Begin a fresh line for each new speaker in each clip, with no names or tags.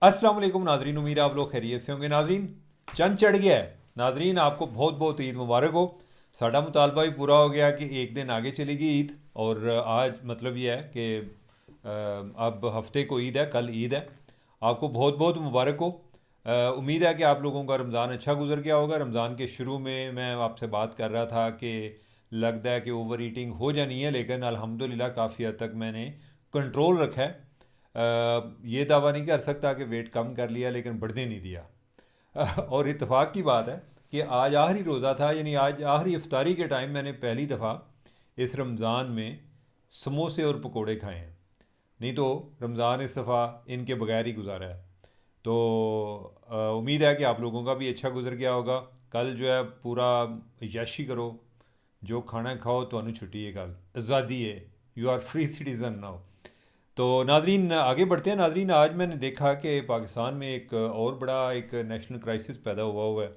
अस्सलाम वालेकुम नाजरीन, उम्मीद है आप लोग खैरियत से होंगे। नाजरीन, चंद चढ़ गया है। नाजरीन, आपको बहुत बहुत ईद मुबारक हो। साडा मुतालबा भी पूरा हो गया कि एक दिन आगे चलेगी ईद। और आज मतलब ये है कि अब हफ्ते को ईद है, कल ईद है। आपको बहुत बहुत मुबारक हो। उम्मीद है कि आप लोगों का रमज़ान अच्छा गुजर गया होगा। रमज़ान के शुरू में मैं आपसे बात कर रहा था कि लगता है कि ओवर ईटिंग हो जानी है, लेकिन अल्हम्दुलिल्लाह काफ़ी हद तक मैंने कंट्रोल रखा है। ये दावा नहीं कर सकता कि वेट कम कर लिया, लेकिन बढ़ने नहीं दिया। और इत्तेफाक की बात है कि आज आखिरी रोज़ा था, यानी आज आखिरी इफ्तारी के टाइम मैंने पहली दफ़ा इस रमज़ान में समोसे और पकोड़े खाए हैं। नहीं तो रमज़ान इस दफ़ा इनके बगैर ही गुजारा है। तो उम्मीद है कि आप लोगों का भी अच्छा गुजर गया होगा। कल जो है पूरा यशी करो, जो खाना खाओ, तो छुट्टी है, कल आज़ादी है, you are free citizen now. तो नाजरीन आगे बढ़ते हैं। नाजरीन, आज मैंने देखा कि पाकिस्तान में एक और बड़ा एक नेशनल क्राइसिस पैदा हुआ है।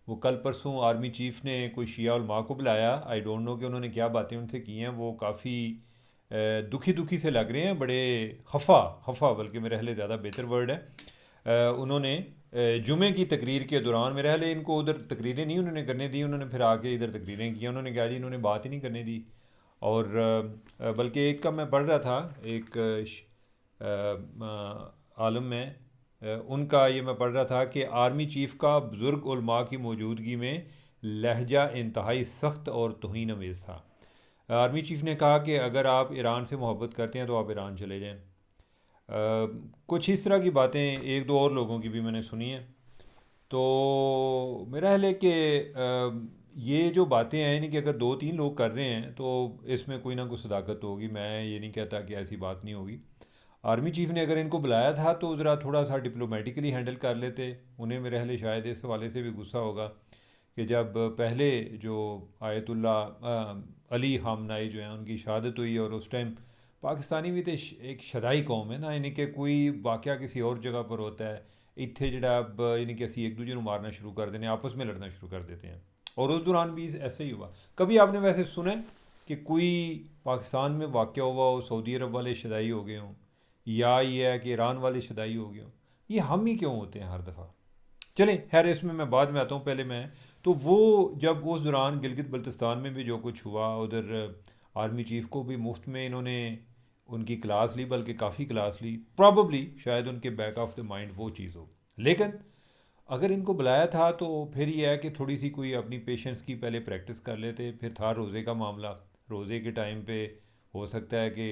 वो कल परसों आर्मी चीफ़ ने कोई शिया उलमा को बुलाया। आई डोंट नो कि उन्होंने क्या बातें उनसे की हैं। वो काफ़ी दुखी दुखी से लग रहे हैं, बड़े खफा खफा, बल्कि मेरे ख्याल ज़्यादा बेहतर वर्ड है। उन्होंने जुमे की तकरीर के दौरान, मेरे ख्याल इनको उधर तकरीरें नहीं उन्होंने करने दी, उन्होंने फिर आके इधर तकरीरें की। उन्होंने कहा जी इन्होंने बात ही नहीं करने दी। और बल्कि एक का मैं पढ़ रहा था, एक आलम में उनका ये मैं पढ़ रहा था कि आर्मी चीफ़ का बुज़ुर्ग उलमा की मौजूदगी में लहजा इंतहाई सख्त और तौहीन अमेज़ था। आर्मी चीफ़ ने कहा कि अगर आप ईरान से मोहब्बत करते हैं तो आप ईरान चले जाएं। कुछ इस तरह की बातें एक दो और लोगों की भी मैंने सुनी हैं। तो मेरा ख्याल है कि ये जो बातें हैं, यानी कि अगर दो तीन लोग कर रहे हैं तो इसमें कोई ना कोई सदाकत होगी। मैं ये नहीं कहता कि ऐसी बात नहीं होगी। आर्मी चीफ़ ने अगर इनको बुलाया था तो ज़रा थोड़ा सा डिप्लोमेटिकली हैंडल कर लेते। उन्हें मेरे ख्याल शायद इस हवाले से भी गुस्सा होगा कि जब पहले जो आयतुल्ला अली खामनाई जो हैं उनकी शहादत हुई, और उस टाइम पाकिस्तानी भी तो एक शदाई कौम है ना, यानी कि कोई वाक़या किसी और जगह पर होता है, इत्थे जड़ा अब यानी कि असी एक दूजे को मारना शुरू कर देने, आपस में लड़ना शुरू कर देते हैं। और उस दौरान भी ऐसे ही हुआ। कभी आपने वैसे सुना है कि कोई पाकिस्तान में वाक़या हुआ हो, सऊदी अरब वाले शदाई हो गए हों, या ये है कि ईरान वाले शदाई हो गए हों? ये हम ही क्यों होते हैं हर दफ़ा? चलें, खैर इसमें मैं बाद में आता हूँ। पहले मैं तो वो जब उस दौरान गिलगित बल्तिस्तान में भी जो कुछ हुआ, उधर आर्मी चीफ़ को भी मुफ्त में इन्होंने उनकी क्लास ली, बल्कि काफ़ी क्लास ली। प्रॉबली शायद उनके बैक ऑफ द माइंड वो चीज़ हो। लेकिन अगर इनको बुलाया था तो फिर ये है कि थोड़ी सी कोई अपनी पेशेंस की पहले प्रैक्टिस कर लेते। फिर था रोज़े का मामला। रोज़े के टाइम पे हो सकता है कि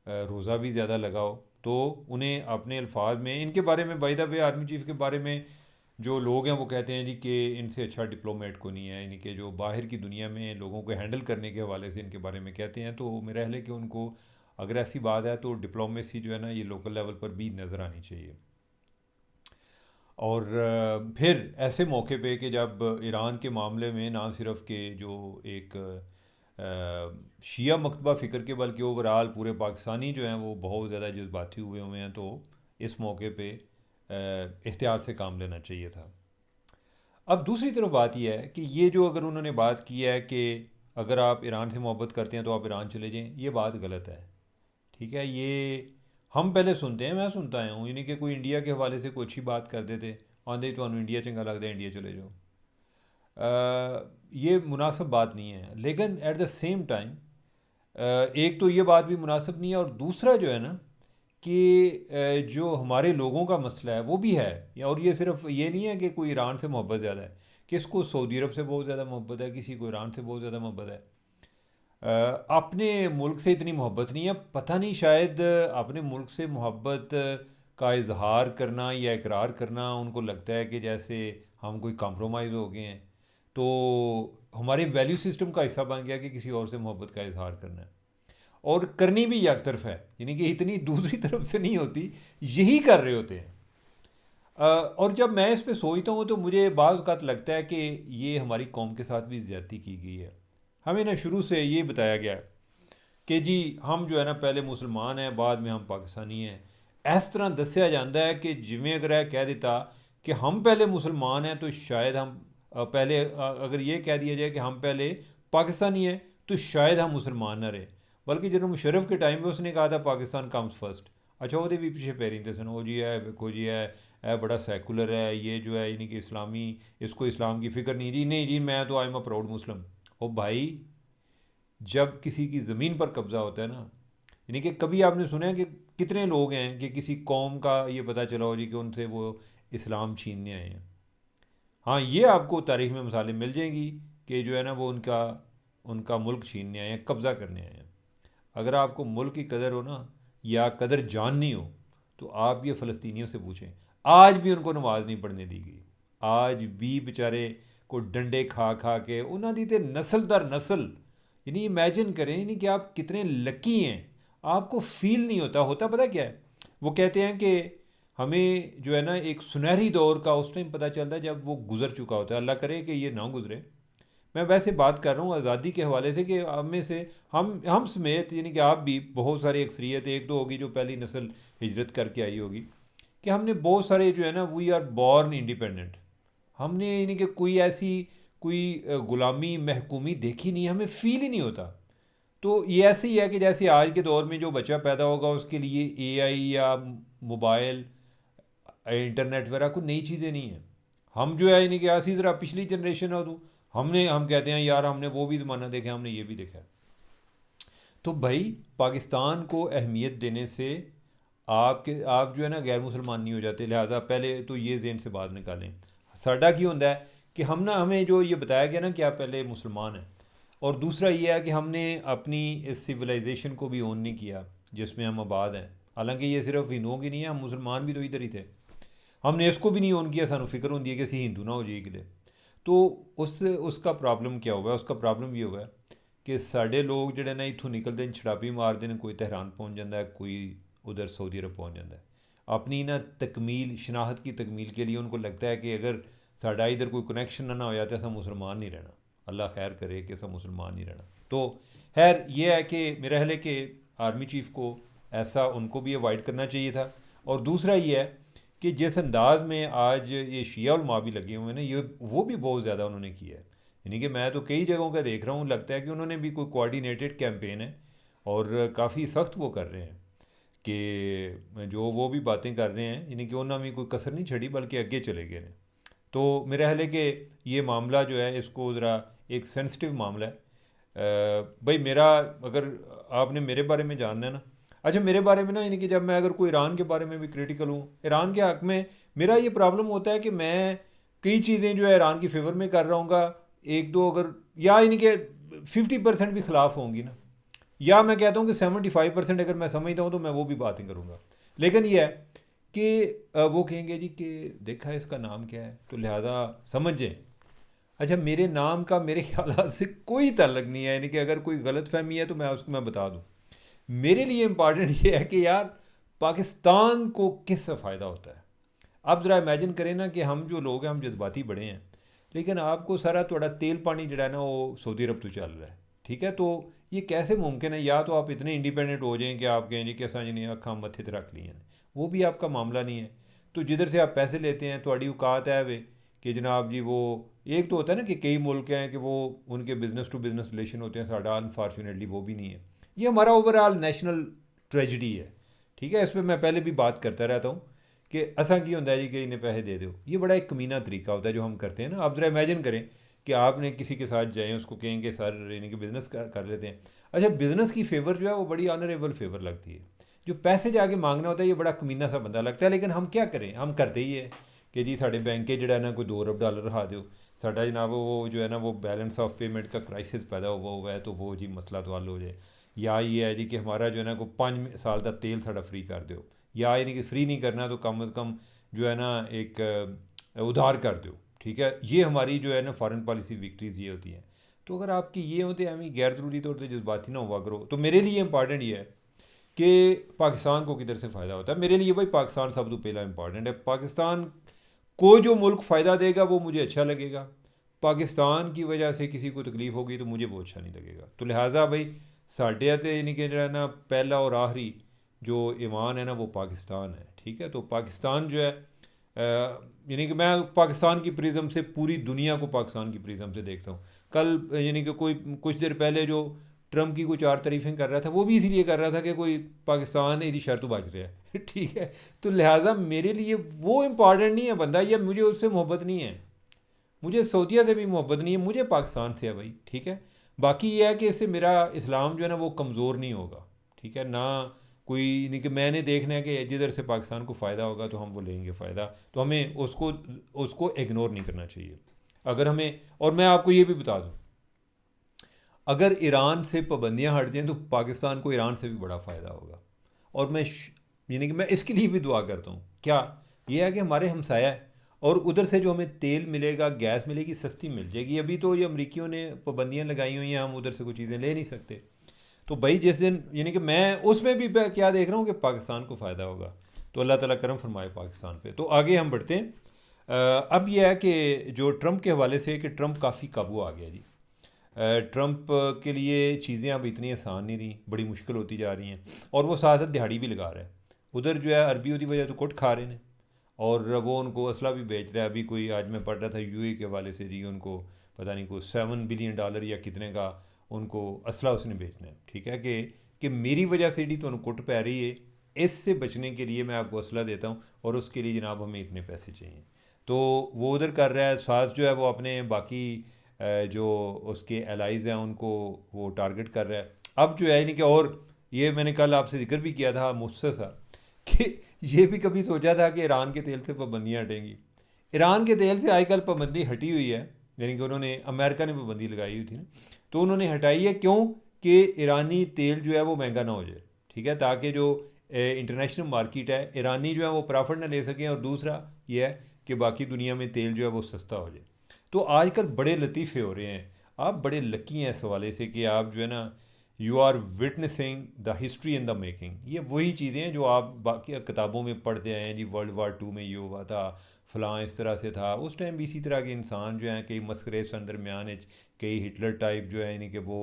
रोज़ा भी ज़्यादा लगाओ, तो उन्हें अपने अल्फाज में इनके बारे में, by the way army chief के बारे में जो लोग हैं वो कहते हैं जी कि इनसे अच्छा डिप्लोमेट को नहीं है, यानी कि जो बाहर की दुनिया में लोगों को हैंडल करने के हवाले से इनके बारे में कहते हैं। तो मेरा ख्याल है कि उनको अगर ऐसी बात है तो डिप्लोमेसी जो है ना, ये लोकल लेवल पर भी नज़र आनी चाहिए। और फिर ऐसे मौके पे कि जब ईरान के मामले में ना सिर्फ के जो एक शिया मकतबा फ़िक्र के, बल्कि ओवरऑल पूरे पाकिस्तानी जो हैं वो बहुत ज़्यादा जज्बाती हुए हैं, तो इस मौके पे एहतियात से काम लेना चाहिए था। अब दूसरी तरफ बात यह है कि ये जो अगर उन्होंने बात की है कि अगर आप ईरान से मोहब्बत करते हैं तो आप ईरान चले जाएं, ये बात गलत है। ठीक है, ये हम पहले सुनते हैं, मैं सुनता आया हूँ, यानी कि कोई इंडिया के हवाले से कोई अच्छी बात कर देते, आंदे तो इंडिया चंगा लगता है, इंडिया चले जाओ। ये मुनासिब बात नहीं है। लेकिन एट द सेम टाइम एक तो ये बात भी मुनासिब नहीं है, और दूसरा जो है ना कि जो हमारे लोगों का मसला है वो भी है। और ये सिर्फ ये नहीं है कि कोई ईरान से मोहब्बत ज़्यादा है, किसको सऊदी अरब से बहुत ज़्यादा मोहब्बत है, किसी को ईरान से बहुत ज़्यादा मोहब्बत है। अपने मुल्क से इतनी मोहब्बत नहीं है, पता नहीं, शायद अपने मुल्क से मोहब्बत का इजहार करना या इकरार करना उनको लगता है कि जैसे हम कोई कॉम्प्रोमाइज़ हो गए हैं, तो हमारे वैल्यू सिस्टम का हिस्सा बन गया कि किसी और से मोहब्बत का इजहार करना है। और करनी भी एक तरफ है, यानी कि इतनी दूसरी तरफ से नहीं होती, यही कर रहे होते हैं। और जब मैं इस पे सोचता हूँ तो मुझे बाज़ औक़ात लगता है कि ये हमारी कौम के साथ भी ज़्यादती की गई है। हमें ना शुरू से ये बताया गया है कि जी हम जो है ना पहले मुसलमान हैं, बाद में हम पाकिस्तानी हैं। इस तरह दसिया जाता है कि जिमें अगर यह कह देता कि हम पहले मुसलमान हैं तो शायद हम पहले अगर ये कह दिया जाए कि हम पहले पाकिस्तानी हैं तो शायद हम मुसलमान ना रहे। बल्कि जनरल मुशर्रफ के टाइम में उसने कहा था पाकिस्तान कम्स फर्स्ट। अच्छा वो भी पीछे पैरी थे सन, वो जी है देखो जी है बड़ा सेकुलर है, ये जो है यानी कि इस्लामी, इसको इस्लाम की फ़िक्र नहीं जी, नहीं जी मैं तो आई एम अ प्राउड मुस्लिम। ओ भाई, जब किसी की ज़मीन पर कब्ज़ा होता है ना, यानी कि कभी आपने सुना है कि कितने लोग हैं कि किसी कौम का ये पता चला हो जी कि उनसे वो इस्लाम छीनने आए हैं। हाँ, ये आपको तारीख में मिसालें मिल जाएंगी कि जो है ना वो उनका उनका मुल्क छीनने आए हैं, कब्ज़ा करने आए हैं। अगर आपको मुल्क की कदर हो ना, या कदर जाननी हो, तो आप ये फ़लस्तीनियों से पूछें। आज भी उनको नमाज नहीं पढ़ने दी गई। आज भी बेचारे को डंडे खा खा के उन्होंने दी थे नस्ल दर नस्ल। यानी इमेजिन करें, यानी कि आप कितने लकी हैं, आपको फील नहीं होता। होता पता क्या है, वो कहते हैं कि हमें जो है ना एक सुनहरी दौर का उस टाइम पता चलता है जब वो गुज़र चुका होता है। अल्लाह करे कि ये ना गुज़रे। मैं वैसे बात कर रहा हूँ आज़ादी के हवाले से कि हम में से हम समेत, यानी कि आप भी, बहुत सारी अक्सरियत एक दो होगी जो पहली नस्ल हिजरत करके आई होगी, कि हमने बहुत सारे जो है ना वी आर बॉर्न इंडिपेंडेंट। हमने यानी कि कोई ऐसी कोई ग़ुलामी महकूमी देखी नहीं, हमें फ़ील ही नहीं होता। तो ये ऐसे ही है कि जैसे आज के दौर में जो बच्चा पैदा होगा उसके लिए एआई या मोबाइल, इंटरनेट वगैरह कोई नई चीज़ें नहीं हैं। हम जो है यानी कि ऐसी ज़रा पिछली जनरेशन हो, तो हम कहते हैं यार हमने वो भी ज़माना देखा, हमने ये भी देखा है। तो भाई, पाकिस्तान को अहमियत देने से आप जो है ना गैर मुसलमान नहीं हो जाते। लिहाजा पहले तो ये जेन से बात निकालें। साडा की होता है कि हम ना, हमें जो ये बताया गया ना कि आप पहले मुसलमान हैं, और दूसरा ये है कि हमने अपनी इस सिविलाइजेशन को भी ओन नहीं किया जिसमें हम आबाद हैं। हालांकि ये सिर्फ हिंदुओं की नहीं है, हम मुसलमान भी तो इधर ही थे। हमने इसको भी नहीं ओन किया, सानू फिक्र होती है कि असी हिंदू ना हो जाइए किले। तो उसका प्रॉब्लम क्या हुआ है? उसका प्रॉब्लम ये हुआ है कि साढ़े लोग जोड़े ना इतों निकलते हैं, छड़ापी मारते हैं, कोई तेहरान पहुँच जाता है, कोई उधर सऊदी अरब पहुँच जाता है। अपनी ना तकमील, शनाख्त की तकमील के लिए उनको लगता है कि अगर साढ़ा इधर कोई कनेक्शन ना हो जाता है, असा मुसलमान नहीं रहना। अल्लाह खैर करे कि असा मुसलमान नहीं रहना। तो खैर ये है कि मेरा ख्याल है कि आर्मी चीफ़ को ऐसा उनको भी अवॉइड करना चाहिए था। और दूसरा ये है कि जिस अंदाज में आज ये शिया उलमा भी लगे हुए हैं ना, ये वो भी बहुत ज़्यादा उन्होंने किया है। यानी कि मैं तो कई जगहों का देख रहा हूँ, लगता है कि उन्होंने भी कोई कोऑर्डिनेटेड कैंपेन है, और काफ़ी सख्त वो कर रहे हैं कि जो वो भी बातें कर रहे हैं, यानी कि उन्होंने भी कोई कसर नहीं छड़ी बल्कि आगे चले गए हैं। तो मेरा ख्याल है कि ये मामला जो है इसको ज़रा, एक सेंसिटिव मामला है। भाई मेरा, अगर आपने मेरे बारे में जानना है ना, अच्छा मेरे बारे में ना, यानी कि जब मैं अगर कोई ईरान के बारे में भी क्रिटिकल हूँ, ईरान के हक़ में मेरा ये प्रॉब्लम होता है कि मैं कई चीज़ें जो है ईरान की फेवर में कर रहा हूँ, एक दो अगर, या यानी कि 50% भी ख़िलाफ़ होंगी ना, या मैं कहता हूँ कि 75% अगर मैं समझता हूँ तो मैं वो भी बातें करूँगा। लेकिन यह है कि वो कहेंगे जी कि देखा है इसका नाम क्या है, तो लिहाजा समझें। अच्छा, मेरे नाम का मेरे ख्याल से कोई ताल्लुक नहीं है, यानी कि अगर कोई गलत फहमी है तो मैं बता दूँ। मेरे लिए इम्पॉर्टेंट ये है कि यार पाकिस्तान को किससे फ़ायदा होता है। आप ज़रा इमेजिन करें ना कि हम जो लोग हैं, हम जज्बाती बड़े हैं, लेकिन आपको सारा थोड़ा तेल पानी जड़ा है ना वो सऊदी अरब तो चल रहा है, ठीक है। तो ये कैसे मुमकिन है? या तो आप इतने इंडिपेंडेंट हो जाएं कि आप कहें जी कि असा जी नहीं अखा मत्थे ते रख ली हैं, वो भी आपका मामला नहीं है। तो जिधर से आप पैसे लेते हैं, थोड़ी औकात है वे कि जनाब जी वो, एक तो होता है ना कि कई मुल्क हैं कि वो उनके बिज़नेस टू बिज़नेस रिलेशन होते हैं, साडा अनफॉर्चुनेटली वो भी नहीं है। ये हमारा ओवरऑल नेशनल ट्रेजिडी है, ठीक है। इस पर मैं पहले भी बात करता रहता हूँ कि असा की होता है जी कि इन्हें पैसे दे दो। ये बड़ा एक कमीना तरीका होता है जो हम करते हैं ना। आप ज़रा इमेजिन करें कि आपने किसी के साथ जाएँ, उसको कहेंगे सर यानी कि बिज़नेस कर लेते हैं। अच्छा, बिज़नेस की फ़ेवर जो है वो बड़ी ऑनरेबल फेवर लगती है। जो पैसे जाके मांगना होता है ये बड़ा कमीना सा बंदा लगता है। लेकिन हम क्या करें, हम करते ही है कि जी साढ़े बैंक के जड़ा ना कोई $2 अरब रहा दो, साढ़ा जनाब वो जो है ना वो बैलेंस ऑफ पेमेंट का क्राइसिस पैदा हुआ है, तो वो जी मसला तो हल हो जाए। या ये है जी कि हमारा जो है ना को 5 साल का तेल साढ़ा फ्री कर दो, या यानी कि फ्री नहीं करना तो कम से कम जो है ना एक उधार कर दो, ठीक है। ये हमारी जो है ना फॉरेन पॉलिसी विक्ट्रीज़ ये होती हैं। तो अगर आपकी ये होते हैं, हमें गैर ज़रूरी तौर पर जज्बाती ना हुआ करो। तो मेरे लिए इंपॉर्टेंट ये है कि पाकिस्तान को किधर से फ़ायदा होता है। मेरे लिए भाई पाकिस्तान सब तो पहला इंपॉर्टेंट है। पाकिस्तान को जो मुल्क फ़ायदा देगा वो मुझे अच्छा लगेगा। पाकिस्तान की वजह से किसी को तकलीफ़ होगी तो मुझे वो अच्छा नहीं लगेगा। तो लिहाजा भाई साढ़े तो यानी कि जो है ना पहला और आखिरी जो ईमान है ना वो पाकिस्तान है, ठीक है। तो पाकिस्तान जो है यानी कि मैं पाकिस्तान की प्रिज़म से पूरी दुनिया को पाकिस्तान की प्रिज़म से देखता हूँ। कल यानी कि कोई कुछ देर पहले जो ट्रम्प की कुछ और तारीफ़ें कर रहा था, वो भी इसीलिए कर रहा था कि कोई पाकिस्तान इसी शर्त बच रहा है ठीक है। तो लिहाजा मेरे लिए वो इम्पॉर्टेंट नहीं है बंदा, या मुझे उससे मोहब्बत नहीं है, मुझे सऊदीया से भी मोहब्बत नहीं है, मुझे पाकिस्तान से है भाई, ठीक है। बाकी ये है कि इससे मेरा इस्लाम जो है ना वो कमज़ोर नहीं होगा, ठीक है ना। कोई नहीं कि मैंने देखना है कि जिधर से पाकिस्तान को फ़ायदा होगा तो हम वो लेंगे फ़ायदा, तो हमें उसको उसको इग्नोर नहीं करना चाहिए। अगर हमें, और मैं आपको ये भी बता दूँ, अगर ईरान से पाबंदियाँ हट जाएँ तो पाकिस्तान को ईरान से भी बड़ा फ़ायदा होगा। और यानी कि मैं इसके लिए भी दुआ करता हूँ। क्या ये है कि हमारे हमसाया है, और उधर से जो हमें तेल मिलेगा, गैस मिलेगी, सस्ती मिल जाएगी। अभी तो ये अमरीकियों ने पाबंदियाँ लगाई हुई हैं, हम उधर से कोई चीज़ें ले नहीं सकते। तो भाई जिस दिन, यानी कि मैं उसमें भी क्या देख रहा हूँ कि पाकिस्तान को फ़ायदा होगा। तो अल्लाह ताला करम फरमाए पाकिस्तान पे। तो आगे हम बढ़ते हैं। अब यह है कि जो ट्रंप के हवाले से, कि ट्रंप काफ़ी काबू आ गया जी। ट्रंप के लिए चीज़ें अब इतनी आसान नहीं रही, बड़ी मुश्किल होती जा रही हैं, और वो साथ साथ दिहाड़ी भी लगा रहा है। उधर जो है अरबियों की वजह तो कुट खा रहे हैं, और वो उनको असला भी बेच रहा है। अभी कोई, आज मैं पढ़ रहा था यूएई के हवाले से जी, उनको पता नहीं कोई $7 बिलियन या कितने का उनको असला उसने बेचना है, ठीक है। कि मेरी वजह से जी तो कुट पै रही है, इससे बचने के लिए मैं आपको असला देता हूँ, और उसके लिए जनाब हमें इतने पैसे चाहिए। तो वो उधर कर रहा है, साथ जो है वो अपने बाकी जो उसके एलाइज़ हैं उनको वो टारगेट कर रहा है। अब जो है नहीं कि, और ये मैंने कल आपसे जिक्र भी किया था मुख्तसर, कि ये भी कभी सोचा था कि ईरान के तेल से पाबंदियाँ हटेंगी। ईरान के तेल से आजकल पाबंदी हटी हुई है, यानी कि उन्होंने, अमेरिका ने पाबंदी लगाई हुई थी ना, तो उन्होंने हटाई है। क्यों? कि ईरानी तेल जो है वो महंगा ना हो जाए, ठीक है, ताकि जो इंटरनेशनल मार्केट है, ईरानी जो है वो प्रॉफिट ना ले सकें, और दूसरा ये है कि बाकी दुनिया में तेल जो है वो सस्ता हो जाए। तो आजकल बड़े लतीफ़े हो रहे हैं। आप बड़े लकी हैं इस हवाले से कि आप जो है ना, you are witnessing the history in the making. ये वही चीज़ें हैं जो आप बाकी किताबों में पढ़ते आए हैं जी, वर्ल्ड वार 2 में ये हुआ था, फ़लाँ इस तरह से था। उस टाइम भी इसी तरह के इंसान जो हैं, कई मस्करे सन दरमियान, कई हिटलर टाइप जो है, यानी कि वो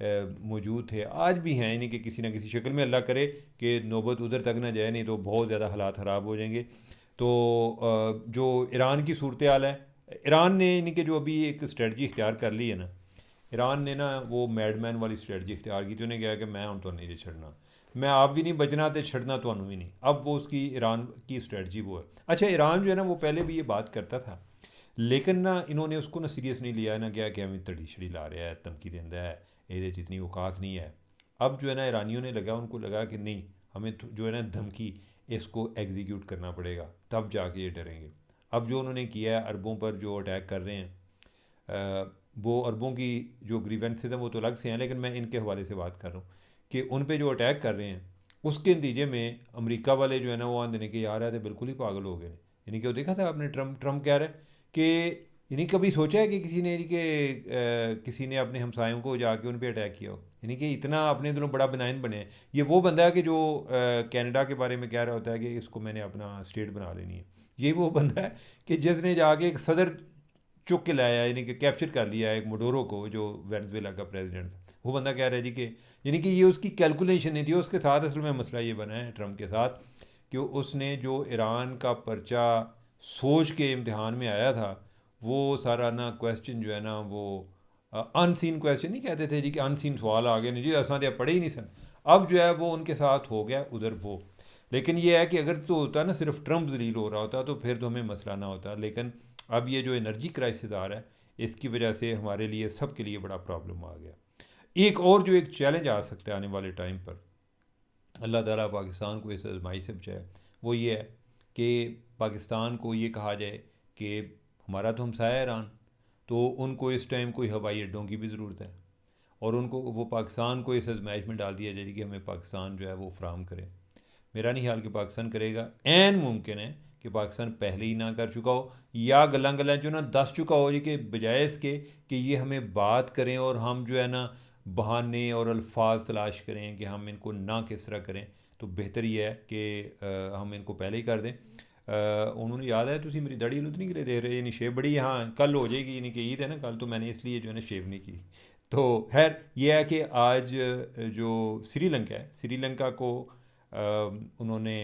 मौजूद थे, आज भी हैं, यानी कि किसी न किसी शक्ल में। अल्लाह करे कि नौबत उधर तक ना जाए, नहीं तो बहुत ज़्यादा हालात ख़राब हो जाएंगे। तो जो ईरान की सूरत हाल है, ईरान ने यानी कि जो अभी एक स्ट्रेटजी इख्तियार कर ली है ना, ईरान ने ना वो मैडमैन वाली स्ट्रेटजी इख्तियार की थी। उन्हें कहा कि मैं हूँ तो नहीं छड़ना, मैं आप भी नहीं बचना तो छड़ना तो भी नहीं। अब वो उसकी ईरान की स्ट्रेटजी वो है। अच्छा, ईरान जो है ना वो पहले भी ये बात करता था, लेकिन ना इन्होंने उसको ना सीरियस नहीं लिया, ना क्या कि हमें तड़ी छड़ी ला रहा है, धमकी देता है, ये जितनी औकात नहीं है। अब जो है ना ईरानियों ने लगा, उनको लगा कि नहीं, हमें जो है ना धमकी, इसको एग्जीक्यूट करना पड़ेगा, तब जाके ये डरेंगे। अब जो उन्होंने किया है, अरबों पर जो अटैक कर रहे हैं, वो अरबों की जो ग्रीवेंसेज हैं वो तो अलग से हैं, लेकिन मैं इनके हवाले से बात कर रहा हूँ कि उन पे जो अटैक कर रहे हैं, उसके नतीजे में अमेरिका वाले जो है ना वो आन देने के यार है, तो बिल्कुल ही पागल हो गए। यानी कि वो देखा था आपने, ट्रम्प ट्रम्प कह रहा है कि, यानी कभी सोचा है कि किसी ने, यानी कि किसी ने अपने हमसायों को जाके उन पर अटैक किया हो, यानी कि इतना अपने दिलों बड़ा बनाइन बने। ये वो बंदा है कि जो कनाडा के बारे में कह रहा होता है कि इसको मैंने अपना स्टेट बना लेनी है। ये वो बंदा है कि जिसने जाके एक सदर चुक के लाया, यानी कि कैप्चर कर लिया एक मोडोरो को, जो वेनेजुएला का प्रेसिडेंट था। वो बंदा कह रहा है जी कि, यानी कि ये उसकी कैलकुलेशन नहीं थी। उसके साथ असल में मसला ये बना है ट्रम्प के साथ, कि उसने जो ईरान का पर्चा सोच के इम्तिहान में आया था, वो सारा ना क्वेश्चन जो है ना वो अनसीन क्वेश्चन नहीं कहते थे जी, कि अनसीन सवाल आ गए नहीं जी, असां तो पढ़े ही नहीं सन। अब जो है वो उनके साथ हो गया उधर वो। लेकिन ये है कि अगर तो होता ना, सिर्फ ट्रम्प जलील हो रहा होता तो फिर तो हमें मसला ना होता। लेकिन अब ये जो एनर्जी क्राइसिस आ रहा है, इसकी वजह से हमारे लिए, सब के लिए बड़ा प्रॉब्लम आ गया। एक और जो एक चैलेंज आ सकता है आने वाले टाइम पर, अल्लाह ताला पाकिस्तान को इस आजमाई से बचाए, वो ये है कि पाकिस्तान को ये कहा जाए कि हमारा तो हमसाया है ईरान, तो उनको इस टाइम कोई हवाई अड्डों की भी ज़रूरत है, और उनको, वो पाकिस्तान को इस आजमाइश में डाल दिया जाए कि हमें पाकिस्तान जो है वो फ्राहम करे। मेरा नहीं ख्याल कि पाकिस्तान करेगा। ऐन मुमकिन है कि पाकिस्तान पहले ही ना कर चुका हो, या गल्लां गल्लां जो ना दस चुका हो जी, कि बजाय इसके कि ये हमें बात करें और हम जो है ना बहाने और अल्फाज तलाश करें कि हम इनको ना किस तरह करें, तो बेहतर ये है कि हम इनको पहले ही कर दें। उन्होंने, याद है तुम मेरी दाढ़ी तो नहीं गिरे दे रहे, यानी शेव बड़ी, हाँ कल हो जाएगी, यानी कि ईद है ना कल, तो मैंने इसलिए जो है ना शेव नहीं की। तो खैर ये है कि आज जो श्रीलंका है, श्रीलंका को उन्होंने,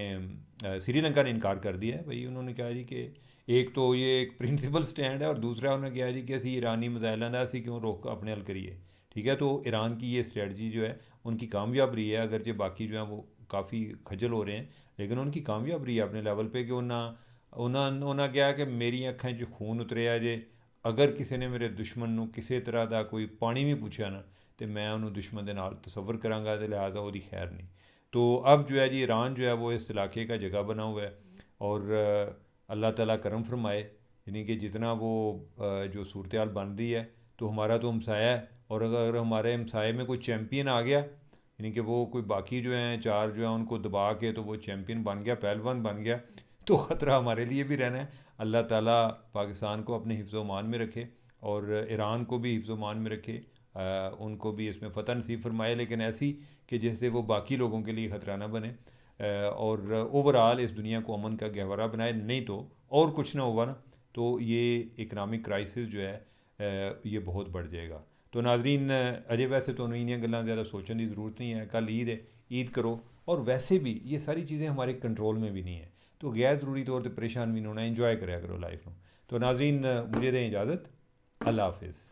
श्रीलंका ने इनकार कर दिया है भाई। उन्होंने कहा जी कि एक तो ये एक प्रिंसिपल स्टैंड है, और दूसरा उन्होंने कहा जी कि असी ईरानी मिसाइलों का असी क्यों रोक अपने हल करिए, ठीक है। तो ईरान की ये स्ट्रेटजी जो है उनकी कामयाब रही है, अगरचे बाकी जो हैं वो काफ़ी खजल हो रहे हैं, लेकिन उनकी कामयाब रही है अपने लेवल पे कि उन्हें क्या है कि मेरी अखां 'ਚ खून उतरिया जे, अगर किसी ने मेरे दुश्मन ਨੂੰ ਕਿਸੇ ਤਰ੍ਹਾਂ ਦਾ ਕੋਈ पानी भी पूछा ना तो मैं उन्होंने दुश्मन के नाल तसव्वुर करांगा, तो लिहाजा वो खैर नहीं। तो अब जो है जी ईरान जो है वो इस इलाके का जगह बना हुआ है, और अल्लाह ताला करम फरमाए, यानी कि जितना वो जो सूरत हाल बन रही है, तो हमारा तो हमसाया है, और अगर हमारे हमसाए में कोई चैम्पियन आ गया, यानी कि वो कोई बाकी जो हैं चार जो हैं उनको दबा के तो वो चैम्पियन बन गया, पहलवान बन गया, तो ख़तरा हमारे लिए भी रहना है। अल्लाह ताला पाकिस्तान को अपने हिफ्ज़ मान में रखे, और ईरान को भी हिफ्ज़ मान में रखे, उनको भी इसमें फ़तह नसीब फरमाए, लेकिन ऐसी कि जैसे वो बाकी लोगों के लिए ख़तरा ना बने, और ओवरऑल इस दुनिया को अमन का गहवरा बनाए। नहीं तो और कुछ ना होगा ना, तो ये इकनॉमिक क्राइसिस जो है ये बहुत बढ़ जाएगा। तो नाजरीन, अजय वैसे तो इन्नियां गल्लां ज़्यादा सोचने की ज़रूरत नहीं है, कल ईद है, ईद करो, और वैसे भी ये सारी चीज़ें हमारे कंट्रोल में भी नहीं है, तो गैर ज़रूरी तौर पर परेशान भी नहीं होना, इंजॉय कराया करो लाइफ में। तो नाजरीन, मुझे दें इजाज़त, अल्लाह हाफिज़।